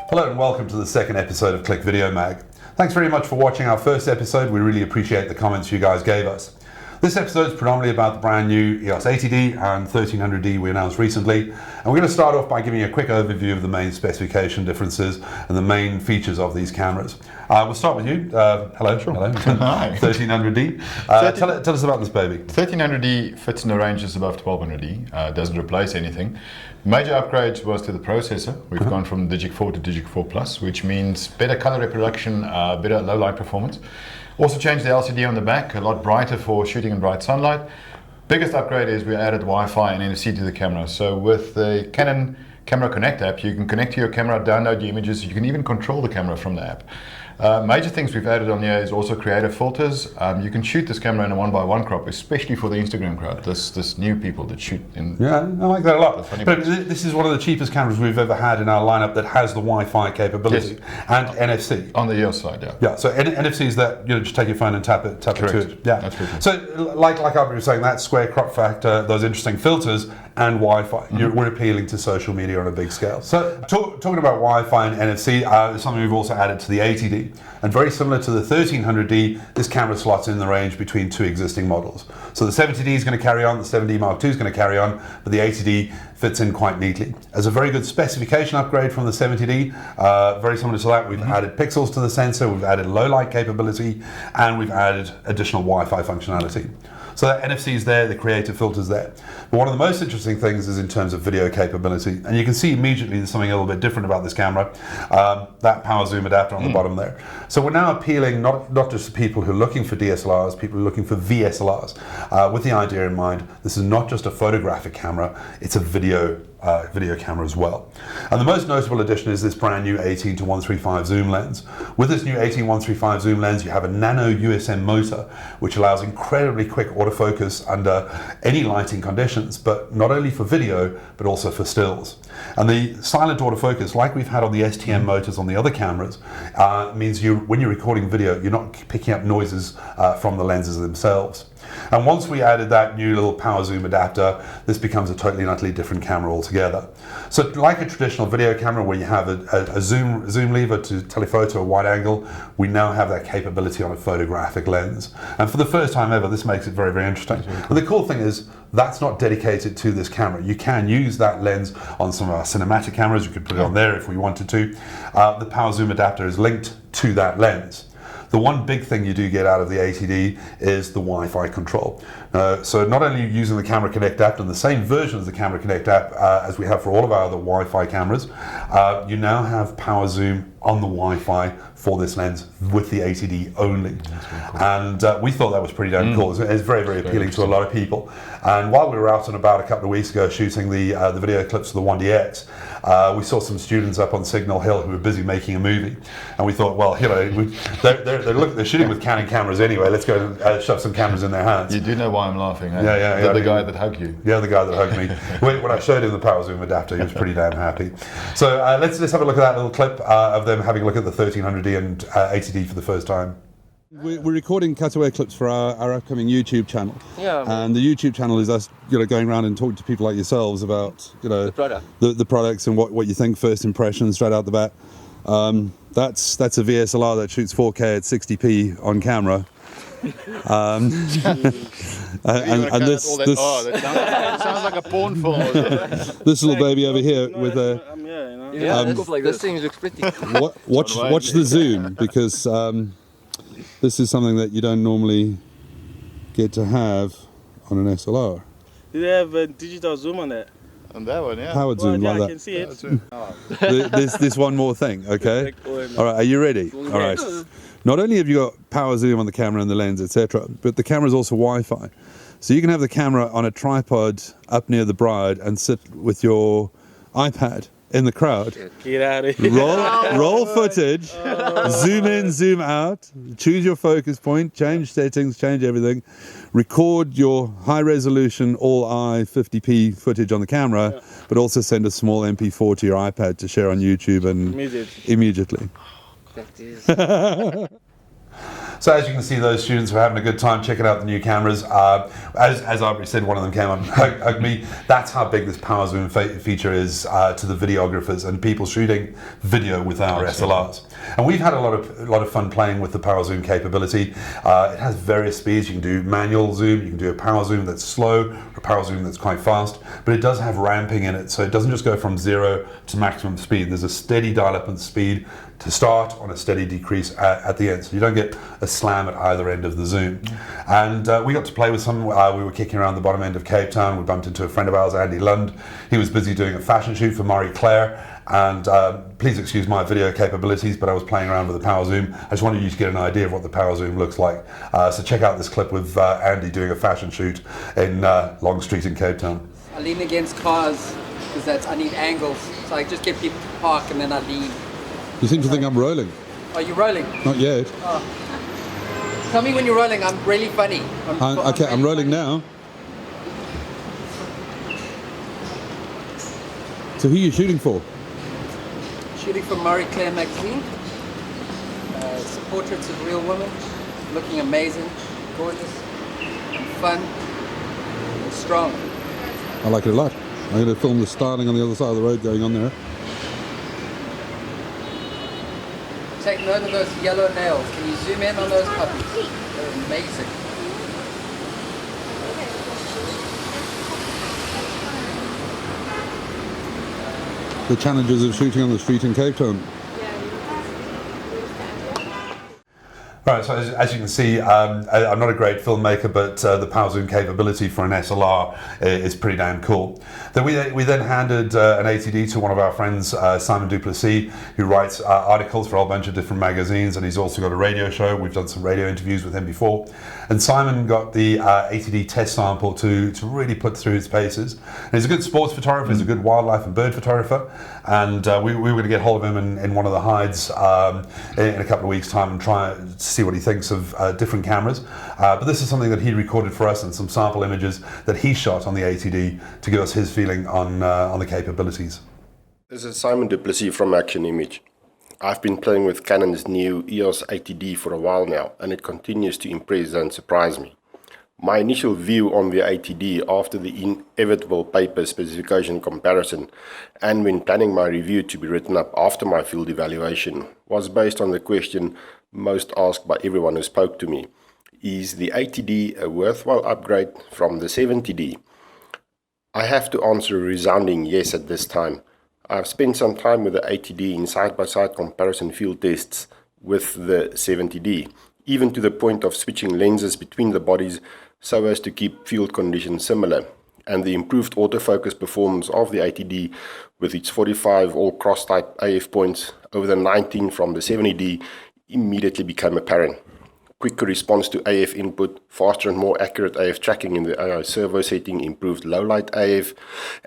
Hello and welcome to the second episode of Click Video Mag. Thanks very much for watching our first episode. We really appreciate the comments you guys gave us. This episode is predominantly about the brand new EOS 80D and 1300D we announced recently. And we're going to start off by giving you a quick overview of the main specification differences and the main features of these cameras. We'll start with you. Hello. Sure. Hello. Hi. 1300D. Tell us about this baby. 1300D fits in the range just above 1200D. Doesn't replace anything. Major upgrades was to the processor. We've gone from Digic 4 to Digic 4 Plus, which means better color reproduction, better low light performance. Also changed the LCD on the back, a lot brighter for shooting in bright sunlight. Biggest upgrade is we added Wi-Fi and NFC to the camera. So with the Canon Camera Connect app, you can connect to your camera, download the images, you can even control the camera from the app. Major things we've added on here is also creative filters. You can shoot this camera in a 1:1 crop, especially for the Instagram crowd. This new people that shoot in. Yeah, I like that a lot. But this is one of the cheapest cameras we've ever had in our lineup that has the Wi-Fi capability and NFC. On the EOS side, yeah. Yeah, so NFC is that just take your phone and tap it to it. Yeah. That's pretty cool. So like Abri was saying, that square crop factor, those interesting filters, and Wi-Fi. We're appealing to social media on a big scale. So talking about Wi-Fi and NFC, is something we've also added to the 80D. And very similar to the 1300D, this camera slots in the range between two existing models. So the 70D is going to carry on, the 7D Mark II is going to carry on, but the 80D fits in quite neatly. As a very good specification upgrade from the 70D, very similar to that, we've added pixels to the sensor, we've added low light capability, and we've added additional Wi-Fi functionality. So that NFC is there, the creative filter's there. But one of the most interesting things is in terms of video capability. And you can see immediately there's something a little bit different about this camera. That power zoom adapter on the bottom there. So we're now appealing not just to people who are looking for DSLRs, people who are looking for VSLRs. With the idea in mind, this is not just a photographic camera, it's a video camera as well. And the most notable addition is this brand new 18-135 zoom lens. With this new 18-135 zoom lens, you have a nano USM motor, which allows incredibly quick autofocus under any lighting conditions, but not only for video, but also for stills. And the silent autofocus, like we've had on the STM motors on the other cameras, means when you're recording video, you're not picking up noises from the lenses themselves. And once we added that new little power zoom adapter, this becomes a totally and utterly different camera altogether. So like a traditional video camera where you have a zoom lever to telephoto or wide angle, we now have that capability on a photographic lens. And for the first time ever, this makes it very, very interesting. And the cool thing is, that's not dedicated to this camera. You can use that lens on some of our cinematic cameras. You could put it on there if we wanted to. The power zoom adapter is linked to that lens. The one big thing you do get out of the 80D is the Wi-Fi control. So not only are you using the Camera Connect app and the same version of the Camera Connect app as we have for all of our other Wi-Fi cameras, you now have power zoom on the Wi-Fi for this lens with the 80D only. Cool. And we thought that was pretty damn cool. It's very, very appealing to a lot of people. And while we were out and about a couple of weeks ago shooting the video clips for the 1DX, we saw some students up on Signal Hill who were busy making a movie. And we thought, well, they're shooting with Canon cameras anyway, let's go and shove some cameras in their hands. You do know why I'm laughing, eh? Yeah. The guy that hugged you. Yeah, the guy that hugged me. When I showed him the power zoom adapter, he was pretty damn happy. So let's have a look at that little clip of them having a look at the 1300D and 80D for the first time. We're recording cutaway clips for our upcoming YouTube channel. Yeah. And the YouTube channel is us, going around and talking to people like yourselves about, the product, the products and what you think, first impressions straight out the bat. That's a VSLR that shoots 4K at 60p on camera. And this sounds like a porn film. This little baby over here with a this thing looks pretty. Watch the zoom, because this is something that you don't normally get to have on an SLR. Do they have a digital zoom on that? On that one, yeah. Powered zoom, yeah, like I that. can see it. There's one more thing, okay? All right, are you ready? All right. Not only have you got power zoom on the camera and the lens, etc., but the camera is also Wi-Fi. So you can have the camera on a tripod up near the bride and sit with your iPad in the crowd. Get out of here. Roll footage, zoom in, zoom out, choose your focus point, change settings, change everything, record your high resolution all-eye 50p footage on the camera, but also send a small MP4 to your iPad to share on YouTube and immediately. That is. So as you can see, those students were having a good time checking out the new cameras. As Abri said, one of them came up and hugged me. That's how big this power zoom feature is to the videographers and people shooting video with our SLRs. And we've had a lot of fun playing with the power zoom capability. It has various speeds. You can do manual zoom, you can do a power zoom that's slow, or a power zoom that's quite fast, but it does have ramping in it, so it doesn't just go from 0 to maximum speed. There's a steady dial up in speed to start on a steady decrease at the end, so you don't get a slam at either end of the zoom. And we got to play with some. We were kicking around the bottom end of Cape Town. We bumped into a friend of ours, Andy Lund. He was busy doing a fashion shoot for Marie Claire, and please excuse my video capabilities, but I was playing around with the power zoom. I just wanted you to get an idea of what the power zoom looks like. So check out this clip with Andy doing a fashion shoot in Long Street in Cape Town. I lean against cars because I need angles, so I just get people to park and then I lean. You seem to think I'm rolling. Are you rolling? Not yet. Oh. Tell me when you're rolling. I'm really funny. I'm rolling now. So who are you shooting for? Shooting for Marie Claire magazine. It's portraits of real women, looking amazing, gorgeous, and fun, and strong. I like it a lot. I'm going to film the styling on the other side of the road going on there. Take note of those yellow nails. Can you zoom in on those puppies? They're amazing. The challenges of shooting on the street in Cape Town. Right, so as you can see, I'm not a great filmmaker, but the power zoom capability for an SLR is pretty damn cool. Then we then handed an ATD to one of our friends, Simon du Plessis, who writes articles for a whole bunch of different magazines, and he's also got a radio show. We've done some radio interviews with him before. And Simon got the ATD test sample to really put through its paces. And he's a good sports photographer, he's a good wildlife and bird photographer, and we were going to get hold of him in one of the hides in a couple of weeks' time and try to see what he thinks of different cameras. But this is something that he recorded for us and some sample images that he shot on the ATD to give us his feeling on the capabilities. This is Simon du Plessis from Machin Image. I've been playing with Canon's new EOS ATD for a while now, and it continues to impress and surprise me. My initial view on the ATD after the inevitable paper specification comparison, and when planning my review to be written up after my field evaluation, was based on the question most asked by everyone who spoke to me. Is the ATD a worthwhile upgrade from the 70D? I have to answer a resounding yes at this time. I've spent some time with the ATD in side-by-side comparison field tests with the 70D, even to the point of switching lenses between the bodies so as to keep field conditions similar. And the improved autofocus performance of the ATD with its 45 all cross-type AF points over the 19 from the 70D immediately became apparent. Quicker response to AF input, faster and more accurate AF tracking in the AI servo setting, improved low-light AF,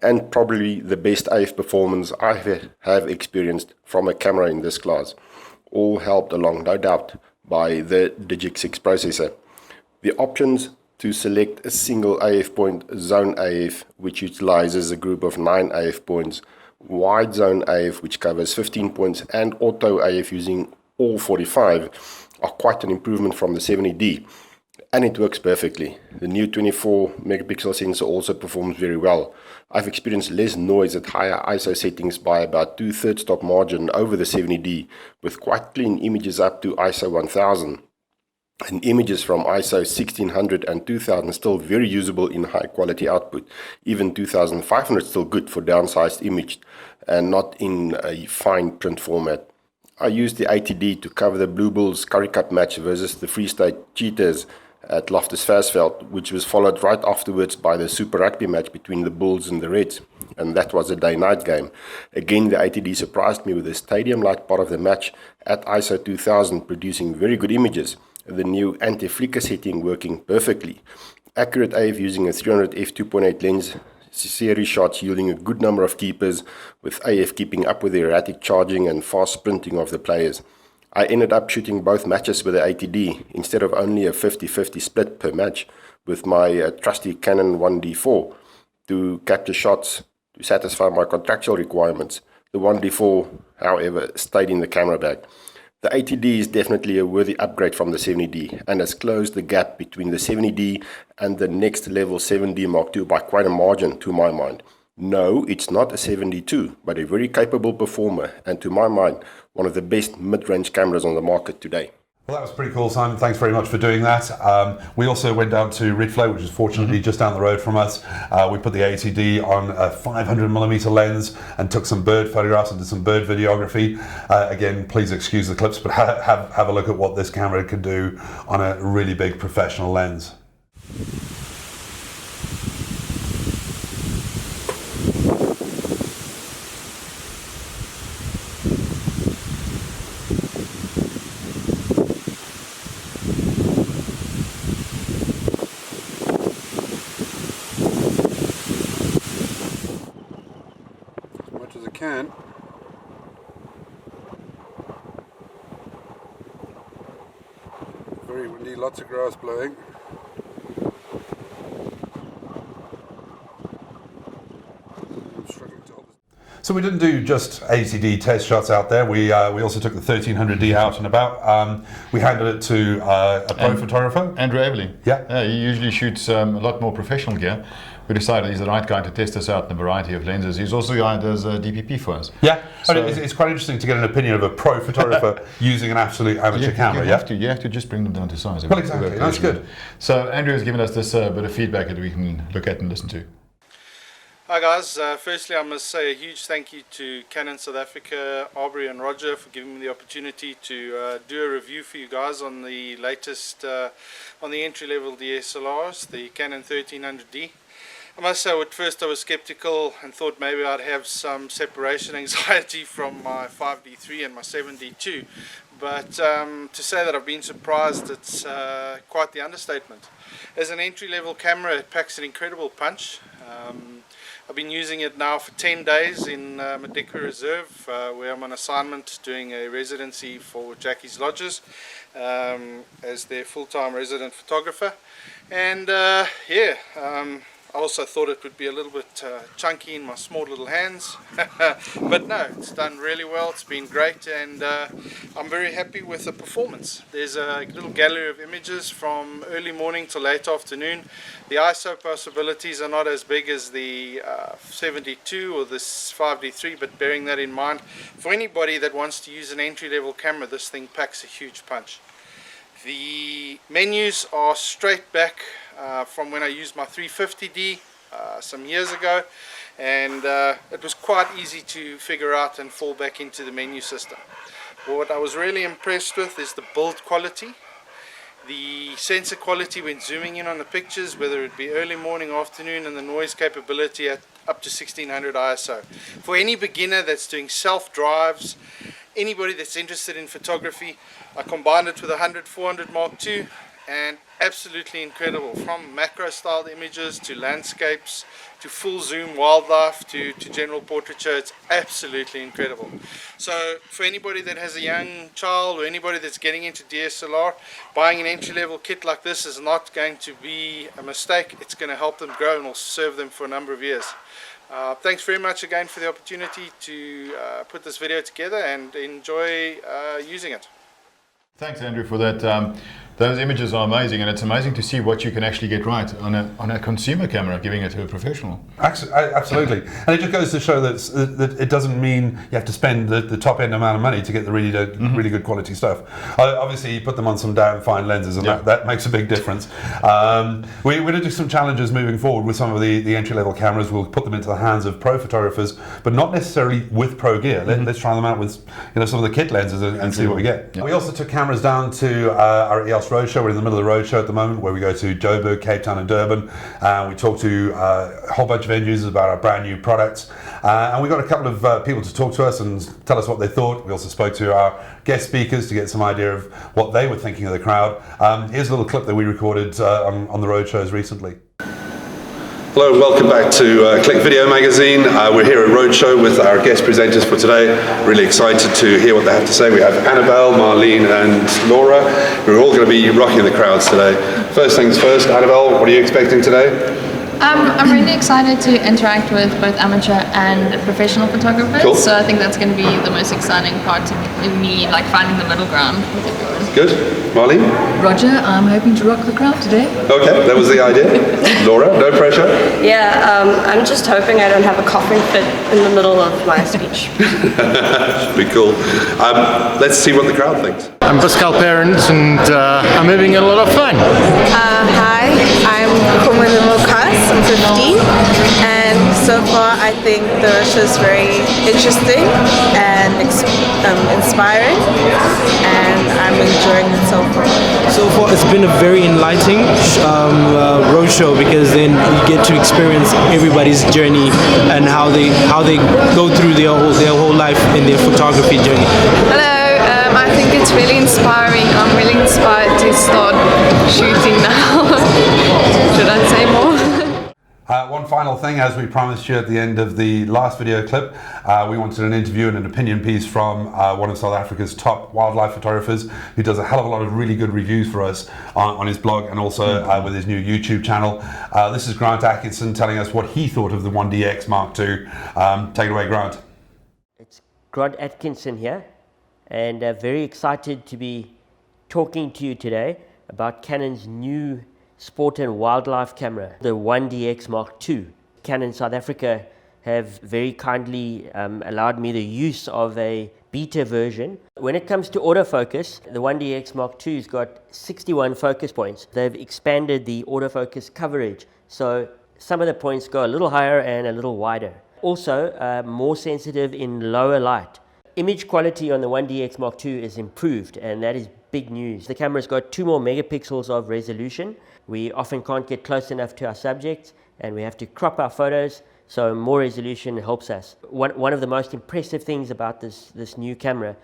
and probably the best AF performance I have experienced from a camera in this class. All helped along, no doubt, by the Digic 6 processor. The options to select a single AF point, Zone AF, which utilizes a group of 9 AF points, Wide Zone AF, which covers 15 points, and Auto AF using all 45, are quite an improvement from the 70D, and it works perfectly. The new 24 megapixel sensor also performs very well. I've experienced less noise at higher ISO settings by about 2/3 stop margin over the 70D, with quite clean images up to ISO 1000. And images from ISO 1600 and 2000 still very usable in high quality output. Even 2500 still good for downsized image and not in a fine print format. I used the ATD to cover the Blue Bulls Currie Cup match versus the Free State Cheetahs at Loftus Versfeld, which was followed right afterwards by the Super Rugby match between the Bulls and the Reds, and that was a day-night game. Again, the ATD surprised me with the stadium light part of the match at ISO 2000 producing very good images, the new anti-flicker setting working perfectly, accurate AF using a 300 f2.8 lens, series shots yielding a good number of keepers, with AF keeping up with the erratic charging and fast sprinting of the players. I ended up shooting both matches with the ATD instead of only a 50-50 split per match with my trusty Canon 1D4 to capture shots to satisfy my contractual requirements. The 1D4, however, stayed in the camera bag. The 80D is definitely a worthy upgrade from the 70D and has closed the gap between the 70D and the next level 7D Mark II by quite a margin to my mind. No, it's not a 7D2, but a very capable performer and to my mind, one of the best mid-range cameras on the market today. Well, that was pretty cool, Simon. Thanks very much for doing that. We also went down to Ridflow, which is fortunately just down the road from us. We put the 80D on a 500mm lens and took some bird photographs and did some bird videography. Again, please excuse the clips, but have a look at what this camera can do on a really big professional lens. As it can. Very windy, lots of grass blowing. I'm struggling to hold this. So we didn't do just 80D test shots out there. We also took the 1300D out and about. We handed it to a pro photographer. Andrew Aveley. Yeah. He usually shoots a lot more professional gear. We decided he's the right guy to test us out in a variety of lenses. He's also the guy that does DPP for us. Yeah, So it's quite interesting to get an opinion of a pro photographer using an absolute amateur camera. You have to just bring them down to size. Well, exactly. That's good. So Andrew has given us this bit of feedback that we can look at and listen to. Hi guys, firstly I must say a huge thank you to Canon South Africa, Abri and Roger for giving me the opportunity to do a review for you guys on the latest, on the entry-level DSLRs, the Canon 1300D. I must say at first I was skeptical and thought maybe I'd have some separation anxiety from my 5D3 and my 7D2, but to say that I've been surprised, it's quite the understatement. As an entry-level camera, it packs an incredible punch. I've been using it now for 10 days in Madikwa Reserve, where I'm on assignment doing a residency for Jackie's Lodges as their full-time resident photographer. And I also thought it would be a little bit chunky in my small little hands, but no, it's done really well. It's been great, and I'm very happy with the performance. There's a little gallery of images from early morning to late afternoon. The ISO possibilities are not as big as the 72 or this 5D3, but bearing that in mind, for anybody that wants to use an entry-level camera, this thing packs a huge punch. The menus are straight back from when I used my 350D some years ago, and it was quite easy to figure out and fall back into the menu system. What I was really impressed with is the build quality, the sensor quality when zooming in on the pictures, whether it be early morning, afternoon, and the noise capability at up to 1600 ISO. For any beginner that's doing self-drives, anybody that's interested in photography, I combined it with a 100-400 Mark II, and absolutely incredible, from macro styled images to landscapes to full zoom wildlife to general portraiture. It's absolutely incredible. So for anybody that has a young child or anybody that's getting into DSLR, buying an entry-level kit like this is not going to be a mistake. It's going to help them grow and will serve them for a number of years. Thanks very much again for the opportunity to put this video together, and enjoy using it. Thanks, Andrew, for that. Those images are amazing, and it's amazing to see what you can actually get right on a consumer camera, giving it to a professional. Absolutely, and it just goes to show that it doesn't mean you have to spend the top end amount of money to get the really good quality stuff. Obviously, you put them on some damn fine lenses, and that makes a big difference. We're going to do some challenges moving forward with some of the entry-level cameras. We'll put them into the hands of pro photographers, but not necessarily with pro gear. Let's try them out with some of the kit lenses and see what we get. We also took cameras down to our EOS Roadshow. We're in the middle of the Roadshow at the moment, where we go to Joburg, Cape Town and Durban. We talk to a whole bunch of end users about our brand new products. And we got a couple of people to talk to us and tell us what they thought. We also spoke to our guest speakers to get some idea of what they were thinking of the crowd. Here's a little clip that we recorded on the Roadshows recently. Hello and welcome back to Click Video Magazine. We're here at Roadshow with our guest presenters for today. Really excited to hear what they have to say. We have Anna-Belle, Marlene and Laura, who are all going to be rocking the crowds today. First things first, Anna-Belle, what are you expecting today? I'm really excited to interact with both amateur and professional photographers. Cool. So I think that's going to be the most exciting part of me, like finding the middle ground with everyone. Good. Marlene? Roger, I'm hoping to rock the crowd today. Okay, that was the idea. Laura, no pressure? Yeah, I'm just hoping I don't have a coughing fit in the middle of my speech. Should be cool. Let's see what the crowd thinks. I'm Pascal Parent and I'm having a lot of fun. Hi, I'm Kumana Mokas, I'm 15, and so far I think the show is very interesting and inspiring, and I'm enjoying it so far. So far it's been a very enlightening roadshow, because then you get to experience everybody's journey and how they go through their whole life in their photography journey. Hello, I think it's really inspiring. I'm really inspired to start shooting now. Should I say more? One final thing, as we promised you at the end of the last video clip, we wanted an interview and an opinion piece from one of South Africa's top wildlife photographers, who does a hell of a lot of really good reviews for us on his blog and also with his new YouTube channel. This is Grant Atkinson telling us what he thought of the 1DX Mark II. Take it away, Grant. It's Grant Atkinson here, and very excited to be talking to you today about Canon's new sport and wildlife camera, the 1DX Mark II. Canon South Africa have very kindly allowed me the use of a beta version. When it comes to autofocus, the 1DX Mark II has got 61 focus points. They've expanded the autofocus coverage, so some of the points go a little higher and a little wider. Also, more sensitive in lower light. Image quality on the 1DX Mark II is improved, and that is big news. The camera's got 2 more megapixels of resolution. We often can't get close enough to our subjects, and we have to crop our photos, so more resolution helps us. One of the most impressive things about this new camera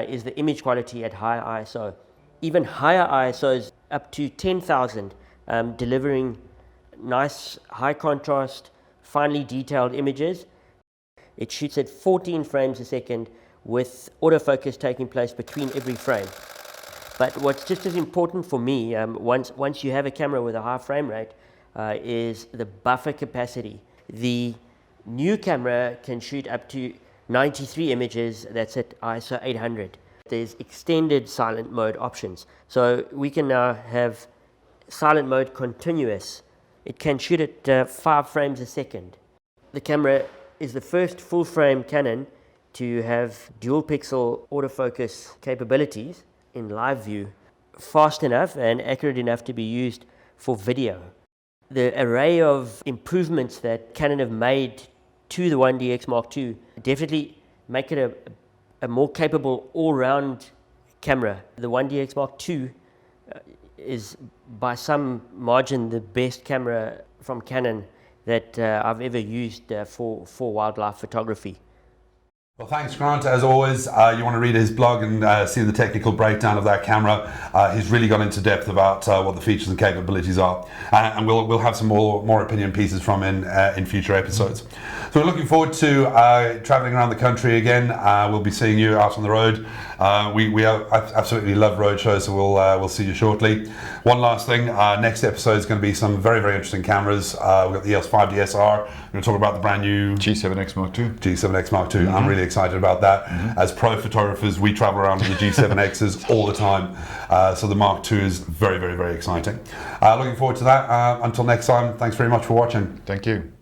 is the image quality at high ISO. Even higher ISOs up to 10,000, delivering nice high contrast, finely detailed images. It shoots at 14 frames a second with autofocus taking place between every frame. But what's just as important for me, once you have a camera with a high frame rate, is the buffer capacity. The new camera can shoot up to 93 images, that's at ISO 800. There's extended silent mode options. So we can now have silent mode continuous. It can shoot at 5 frames a second. The camera is the first full frame Canon to have dual pixel autofocus capabilities in live view, fast enough and accurate enough to be used for video. The array of improvements that Canon have made to the 1DX Mark II definitely make it a more capable all-round camera. The 1DX Mark II is by some margin the best camera from Canon that I've ever used for wildlife photography. Well, thanks, Grant. As always, you want to read his blog and see the technical breakdown of that camera. He's really gone into depth about what the features and capabilities are, and we'll have some more opinion pieces from in future episodes. So we're looking forward to traveling around the country again. We'll be seeing you out on the road. We absolutely love Roadshow, so we'll see you shortly. One last thing, next episode is going to be some very, very interesting cameras. We've got the EOS 5D SR. We're going to talk about the brand new G7X Mark II. G7X Mark II. I'm really excited about that. As pro photographers, we travel around with the G7Xs all the time. So the Mark II is very, very, very exciting. Looking forward to that. Until next time, thanks very much for watching. Thank you.